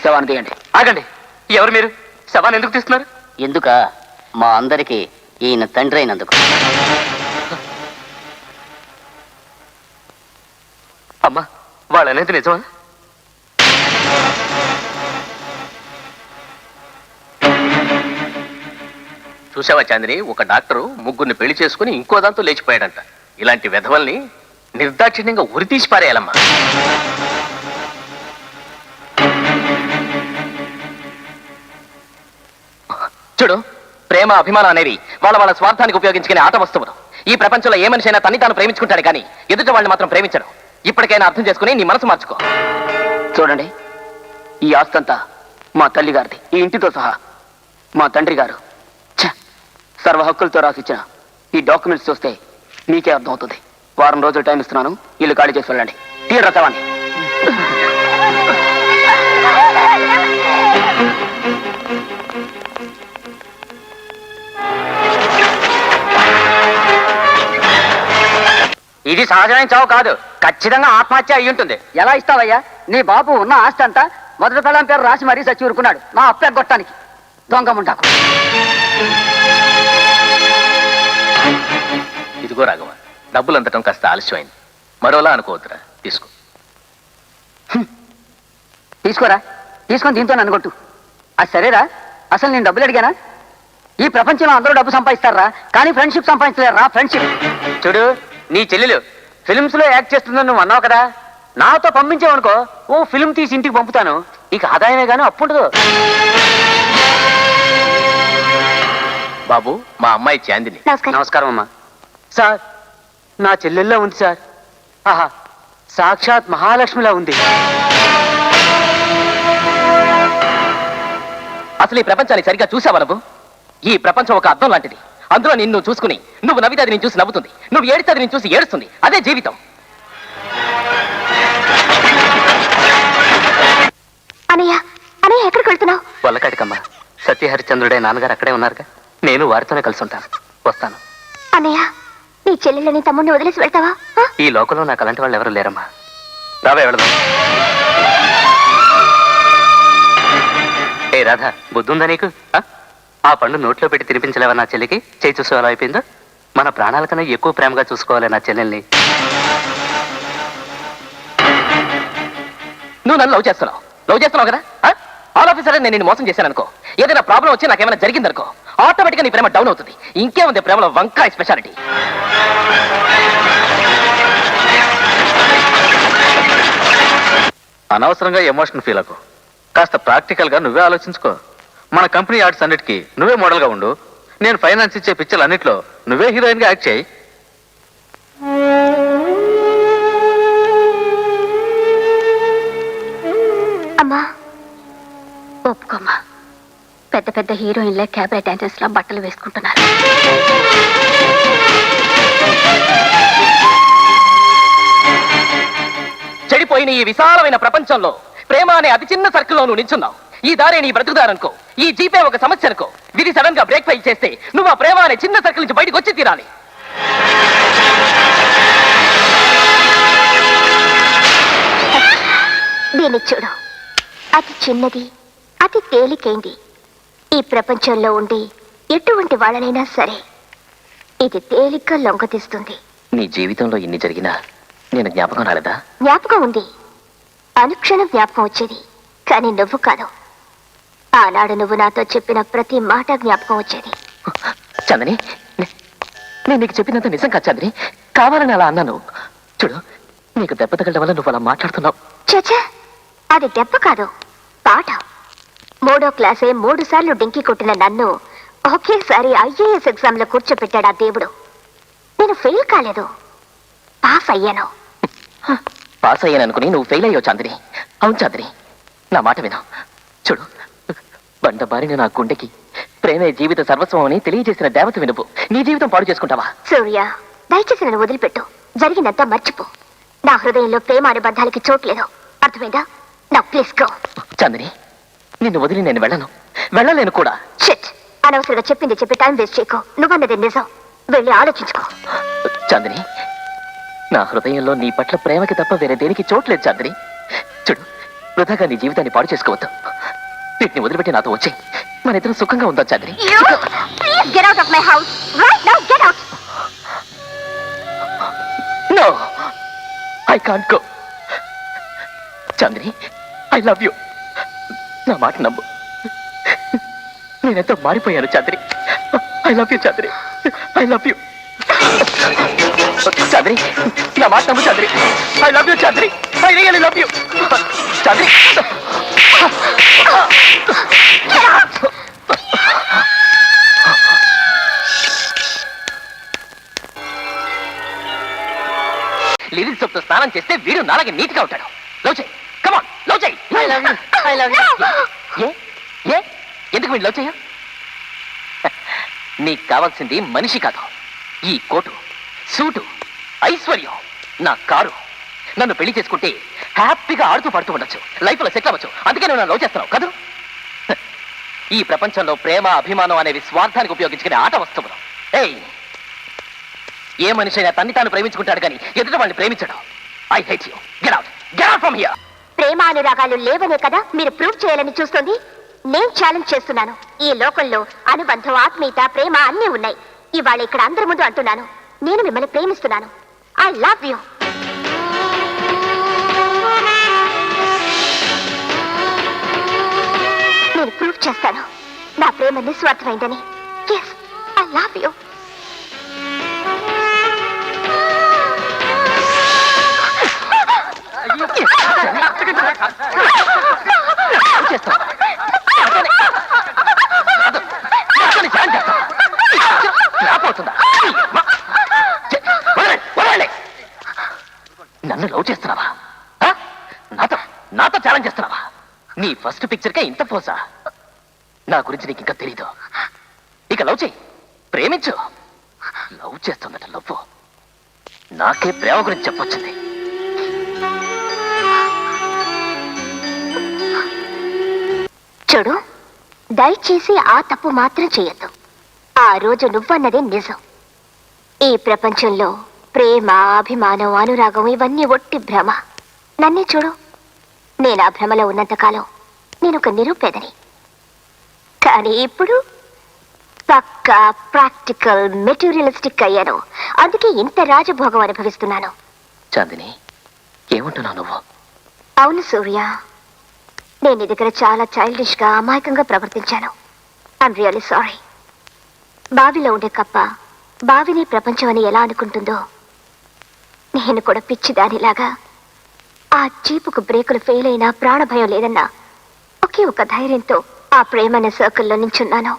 శవాన్ని తీయండి. ఆగండి, ఎవరు మీరు? శవాన్ని ఎందుకు తీస్తున్నారు? ఎందుక మా అందరికి ఈయన తండ్రి అయినందుకు. అమ్మా, వాళ్ళు అనేది నిజమా? చూసావా చాందిని, ఒక డాక్టరు ముగ్గురిని పెళ్లి చేసుకుని ఇంకో దాంతో లేచిపోయాడంట. ఇలాంటి వెధవల్ని నిర్దాక్షిణ్యంగా ఉరితీసి పారేయాలమ్మా. చూడు, ప్రేమ అభిమానం అనేవి వాళ్ళ స్వార్థానికి ఉపయోగించుకునే ఆట వస్తువులు. ఈ ప్రపంచంలో ఏ మనిషి అయినా తన్ని తాను ప్రేమించుకుంటాడు కానీ ఎదుట వాళ్ళని మాత్రం ప్రేమించడు. ఇప్పటికైనా అర్థం చేసుకుని నీ మనసు మార్చుకో. చూడండి, ఈ ఆస్తంతా మా తల్లి గారిది, ఈ ఇంటితో సహా. మా తండ్రి గారు సర్వ హక్కులతో రాసిచ్చిన ఈ డాక్యుమెంట్స్ చూస్తే మీకే అర్థం అవుతుంది. వారం రోజులు టైం ఇస్తున్నాను, ఇల్లు ఖాళీ చేసి వెళ్ళండి. తీయరా శవాన్ని. ఇది సహజమైన చావు కాదు, ఖచ్చితంగా ఆత్మహత్య అయి ఉంటుంది. ఎలా ఇస్తావయ్యా? నీ బాబు ఉన్న ఆస్తి అంతా మొదటి పిల్లం పేరు రాసి మరీ చచ్చి ఊరుకున్నాడు నా అప్పు ఎగ్గొట్టానికి. దొంగ ముంటాకు. ఇదిగో రాఘవ, డబ్బులు అందటం కాస్త ఆలస్యమైంది. మరోలా అనుకోవద్దురా, తీసుకో. తీసుకోరా, తీసుకొని దీంతో నన్ను కొట్టు. అది సరేరా, అసలు నేను డబ్బులు అడిగానా? ఈ ప్రపంచంలో అందరూ డబ్బు సంపాదిస్తారా, కానీ ఫ్రెండ్షిప్ సంపాదించలేరా? ఫ్రెండ్షిప్. చూడు, నీ చెల్లెలు ఫిల్మ్స్ లో యాక్ట్ చేస్తుందని నువ్వు అన్నావు కదా, నాతో పంపించావనుకో, ఓ ఫిల్మ్ తీసి ఇంటికి పంపుతాను. ఇక ఆదాయమే గాను అప్పు ఉండదు. బాబు, మా అమ్మాయి చాందిని. నమస్కారం అమ్మా. సార్, నా చెల్లెల్లో ఉంది సార్. ఆహా, సాక్షాత్ మహాలక్ష్మిలా ఉంది. అసలు ఈ ప్రపంచాన్ని సరిగ్గా చూసావా నువ్వు? ఈ ప్రపంచం ఒక అద్దం లాంటిది. అందులో నిన్ను చూసుకుని నువ్వు నవ్వితే అది నేను చూసి నవ్వుతుంది, నువ్వు ఏడితే అది నేను చూసి ఏడుస్తుంది. అదే జీవితం. అనయ్య, అనయ్య ఎక్కడికి వెళ్తున్నావు? వల్లకాటికమ్మా, సత్యహరిశ్చంద్రుడే నాన్నగారు అక్కడే ఉన్నారుగా, నేను వారితోనే కలిసి ఉంటాను. వస్తాను. అనయ్య, నీ చెల్లెలని తమ్ముడిని వదిలేసి వెళ్తావా? ఈ లోకంలో నాకు అలాంటి వాళ్ళు ఎవరు లేరమ్మా. రావే వెళదాం. ఏ రాధా, బుద్ధుందా నీకు? ఆ పండు నోట్లో పెట్టి తినిపించలేవా నా చెల్లికి? చేయి చూసే అలా అయిపోయిందో. మన ప్రాణాల కన్నా ఎక్కువ ప్రేమగా చూసుకోవాలి నా చెల్లెల్ని. నువ్వు నన్ను లవ్ చేస్తున్నావు కదా? ఆల్ ఆఫీసర్ నేను నిన్ను మోసం చేశాను అనుకో, ఏదైనా ప్రాబ్లం వచ్చి నాకేమైనా జరిగిందనుకో, ఆటోమేటిక్గా నీ ప్రేమ డౌన్ అవుతుంది. ఇంకేముంది ప్రేమలో వంకాయ స్పెషాలిటీ. అనవసరంగా ఎమోషన్ ఫీల్ అవ్వకు. కాస్త ప్రాక్టికల్ గా నువ్వే ఆలోచించుకో. మన కంపెనీ ఆర్ట్స్ అన్నిటికీ నువ్వే మోడల్ గా ఉండు. నేను ఫైనాన్స్ ఇచ్చే పిక్చర్లు అన్నిట్లో నువ్వే హీరోయిన్ గా యాక్ట్ చేయి. అమ్మా, ఒప్పుకోమ్మా. పెద్ద పెద్ద హీరోయిన్లే క్యాబరే డాన్సర్స్ లా బట్టలు వేసుకుంటున్నారు. చెడిపోయిన ఈ విశాలమైన ప్రపంచంలో ప్రేమ అనే అతి చిన్న సర్కిల్లో నువ్వు నించున్నావు. ఈ దారే నీ బ్రతుకుదారనుకో, ఈ జీపే ఒక సమస్య అనుకో. విధి సడన్ గా బ్రేక్ ఫెయిల్ చేస్తే నువ్వు ఆ ప్రేమ అనే చిన్న సర్కిల్ నుంచి బయటకు వచ్చి తీరాలి. దీన్ని చూడు, అతి చిన్నది, అతి తేలికైంది. ఈ ప్రపంచంలో ఉండి ఎటువంటి వాళ్ళనైనా సరే ఇది తేలిగ్గా లొంగతీస్తుంది. నీ జీవితంలో ఇన్ని జరిగినా నేను జ్ఞాపకం రాలేదా? జ్ఞాపకం ఉంది, అనుక్షణం జ్ఞాపకం వచ్చేది. కానీ నువ్వు కాదు. ఆనాడు నువ్వు నాతో చెప్పిన ప్రతి మాట జ్ఞాపకం వచ్చేది. చందని, నేను నీకు చెప్పినంత నిజం కాదు చందని. కావాలని అలా అన్నాను. చూడు, నీకు దెబ్బ తగలడం వల్ల నువ్వు అలా మాట్లాడుతున్నావు. చచ్చా, అది దెబ్బ కాదు, పాట. 3వ క్లాసే 3 సార్లు డింకి కొట్టిన నన్ను ఒకేసారి IAS ఎగ్జామ్ లో కూర్చోపెట్టాడు ఆ దేవుడు. నేను ఫెయిల్ కాలేదు, పాస్ అయ్యాను. పాస్ అయ్యాను అనుకుని నువ్వు ఫెయిల్ అయ్యావు చాందిని. అవును చాందిని, నా మాట విను. చూడు, బండబారిన నా గుండెకి ప్రేమే జీవిత సర్వస్వం అని తెలియజేసిన దేవత వినుపు. నీ జీవితం పాడు చేసుకుంటావా? సూర్య, దయచేసి నన్ను వదిలిపెట్టు. జరిగినంత మర్చిపో. నా హృదయంలో ప్రేమ అనుబంధాలకి చోట్లేదు, అర్థమైందా? నా ప్లీజ్ గో. చాందిని, నిన్ను వదిలి నేను వెళ్ళలేను కూడా. షిట్, అనవసరంగా చెప్పింది చెప్పి టైం వేస్ట్ చేయకు. నువ్వన్నది నిజం, వెళ్ళి ఆలోచించుకో. చాందిని, నా హృదయంలో నీ పట్ల ప్రేమకి తప్ప వేరే దేనికి చోట్లేదు చాందిని. చూడు, వృధాగా నీ జీవితాన్ని పాడు చేసుకోవద్దు. వీటిని వదిలిపెట్టి నాతో వచ్చి మన ఇద్దరం సుఖంగా ఉందా Chandini? You please get out of my house right now. Get out. No, I can't go. Chandini, I love you. నా మాట నమ్ము. నేనెంతో మారిపోయాను Chandini. I love you Chandini. I love you Chandini. నా మాట నమ్ము Chandini. I love you Chandini. I really love you Chandini. Liril సోప్తో స్నానం చేస్తే వీడు నాలాగే నీట్గా ఉంటాడు. లవ్ చేయి, కమాన్ లవ్ చేయి. I love you, I love you. ఏ ఏ ఎందుకు వీడు లవ్ చేయ? నీకు కావాల్సింది మనిషి కాదు, ఈ కోటు, సూటు, ఐశ్వర్యం, నా కారు. నన్ను పెళ్లి చేసుకుంటే హ్యాపీగా ఆడుతూ పడుతూ ఉండొచ్చు, లైఫ్ లో సెటిల్ అవ్వచ్చు. అందుకే నువ్వు నన్ను లవ్ చేస్తున్నావు కదా? ఈ ప్రపంచంలో ప్రేమ, అభిమానం అనేవి స్వార్థానికి ఉపయోగించుకునే ఆట వస్తువులు. ఏయ్, ఏ మనిషి అయినా తన్ని తాను ప్రేమించుకుంటాడు కానీ ఎదుట వాళ్ళని ప్రేమించడం. I hate you. Get out, get out from here. ప్రేమ అనురాగాలు లేవనే కదా మీరు ప్రూవ్ చేయాలని చూస్తుంది. నేను ఛాలెంజ్ చేస్తున్నాను. ఈ లోకంలో అనుబంధం, ఆత్మీయత, ప్రేమ అన్నీ ఉన్నాయి. ఇవాళ ఇక్కడ అందరి ముందు అంటున్నాను, నేను మిమ్మల్ని ప్రేమిస్తున్నాను. I love you. నేను ప్రూవ్ చేస్తాను నా ప్రేమ నిస్వార్థమైందని. Yes, I love you. నన్ను లవ్ చేస్తున్నావా? నాతో నాతో ఛాలెంజ్ చేస్తున్నావా? నీ ఫస్ట్ పిక్చర్కే ఇంత పోసా? నా గురించి నీకు ఇంకా తెలీదు. ఇక లవ్ చేయి, ప్రేమించు. లవ్ చేస్తుందట లవ్. నాకే ప్రేమ గురించి చెప్పొచ్చింది. చూడు, దయచేసి ఆ తప్పు మాత్రం చేయొద్దు. ఆ రోజు నువ్వన్నదే నిజం. ఈ ప్రపంచంలో ప్రేమ, అభిమానం, అనురాగం ఇవన్నీ ఒట్టి భ్రమ. నన్నే చూడు, నేను ఆ భ్రమలో ఉన్నంతకాలం నేను ఒక నిరుపేదని. కానీ ఇప్పుడు పక్కా ప్రాక్టికల్, మెటీరియలిస్టిక్ అయ్యాను. అందుకే ఇంత రాజభోగం అనుభవిస్తున్నాను. చాందిని, ఏమంటున్నావు నువ్వు? అవును సూర్య, నేను నీ దగ్గర చాలా చైల్డిష్ గా, అమాయకంగా ప్రవర్తించాను. I'm really sorry. బావిలో ఉండే కప్ప బావిని ప్రపంచం అని ఎలా అనుకుంటుందో, నేను కూడా పిచ్చిదానిలాగా ఆ జీపుకు బ్రేకులు ఫెయిల్ అయినా ప్రాణభయం లేదన్నా ఒకే ఒక ధైర్యంతో ఆ ప్రేమ అనే సర్కిల్లో నించున్నాను.